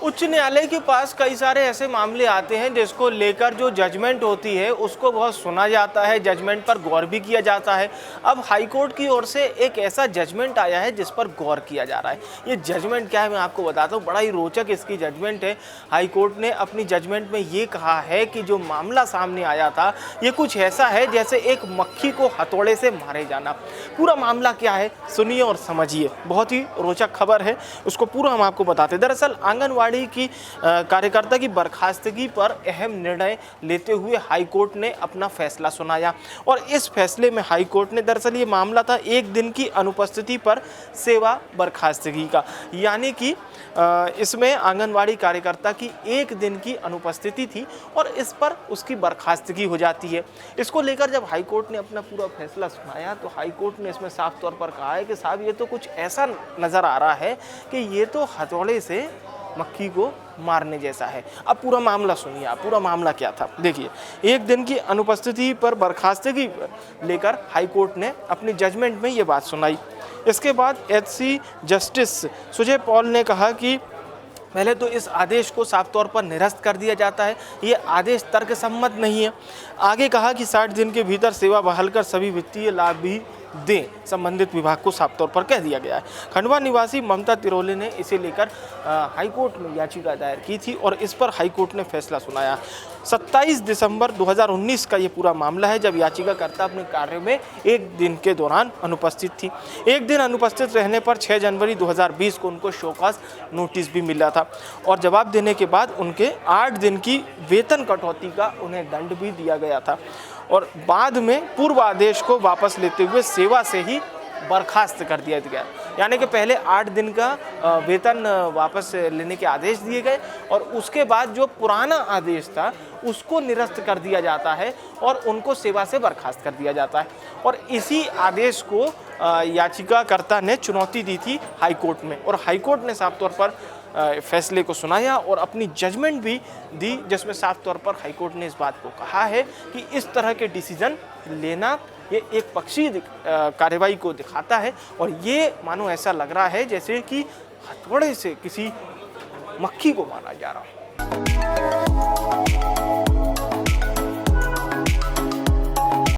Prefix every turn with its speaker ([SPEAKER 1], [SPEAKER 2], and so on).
[SPEAKER 1] उच्च न्यायालय के पास कई सारे ऐसे मामले आते हैं जिसको लेकर जो जजमेंट होती है उसको बहुत सुना जाता है, जजमेंट पर गौर भी किया जाता है। अब हाई कोर्ट की ओर से एक ऐसा जजमेंट आया है जिस पर गौर किया जा रहा है। ये जजमेंट क्या है मैं आपको बताता हूँ, बड़ा ही रोचक इसकी जजमेंट है। हाई कोर्ट ने अपनी जजमेंट में ये कहा है कि जो मामला सामने आया था ये कुछ ऐसा है जैसे एक मक्खी को हथौड़े से मारे जाना। पूरा मामला क्या है सुनिए और समझिए, बहुत ही रोचक खबर है, उसको पूरा हम आपको बताते हैं। दरअसल आंगनवाड़ी की कार्यकर्ता की बर्खास्तगी पर अहम निर्णय लेते हुए हाई कोर्ट ने अपना फैसला सुनाया और इस फैसले में हाई कोर्ट ने, दरअसल ये मामला था एक दिन की अनुपस्थिति पर सेवा बर्खास्तगी का, यानी कि इसमें आंगनवाड़ी कार्यकर्ता की एक दिन की अनुपस्थिति थी और इस पर उसकी बर्खास्तगी हो जाती है। इसको लेकर जब हाई कोर्ट ने अपना पूरा फैसला सुनाया तो हाई कोर्ट ने इसमें साफ तौर पर कहा है कि साहब ये तो कुछ ऐसा नज़र आ रहा है कि ये तो हथौड़े से मक्खी को मारने जैसा है। अब पूरा मामला सुनिए आप, पूरा मामला क्या था देखिए। एक दिन की अनुपस्थिति पर बर्खास्तगी लेकर हाई कोर्ट ने अपनी जजमेंट में ये बात सुनाई। इसके बाद एचसी जस्टिस सुजय पॉल ने कहा कि पहले तो इस आदेश को साफ तौर पर निरस्त कर दिया जाता है, ये आदेश तर्कसम्मत नहीं है। आगे कहा कि 60 दिन के भीतर सेवा बहाल कर सभी वित्तीय लाभ भी दें, संबंधित विभाग को साफ तौर पर कह दिया गया है। खंडवा निवासी ममता तिरोले ने इसे लेकर हाईकोर्ट में याचिका दायर की थी और इस पर हाईकोर्ट ने फैसला सुनाया। 27 दिसंबर 2019 का ये पूरा मामला है जब याचिकाकर्ता अपने कार्य में एक दिन के दौरान अनुपस्थित थी। एक दिन अनुपस्थित रहने पर 6 जनवरी 2020 को उनको शोकॉज नोटिस भी मिला था और जवाब देने के बाद उनके 8 दिन की वेतन कटौती का उन्हें दंड भी दिया गया था और बाद में पूर्व आदेश को वापस लेते हुए सेवा से ही बर्खास्त कर दिया गया। यानी कि पहले 8 दिन का वेतन वापस लेने के आदेश दिए गए और उसके बाद जो पुराना आदेश था उसको निरस्त कर दिया जाता है और उनको सेवा से बर्खास्त कर दिया जाता है। और इसी आदेश को याचिकाकर्ता ने चुनौती दी थी हाई कोर्ट में और हाई कोर्ट ने साफ तौर पर फैसले को सुनाया और अपनी जजमेंट भी दी जिसमें साफ तौर पर हाई कोर्ट ने इस बात को कहा है कि इस तरह के डिसीजन लेना ये एक पक्षीय कार्रवाई को दिखाता है और ये मानो ऐसा लग रहा है जैसे कि हथौड़े से किसी मक्खी को मारा जा रहा हो।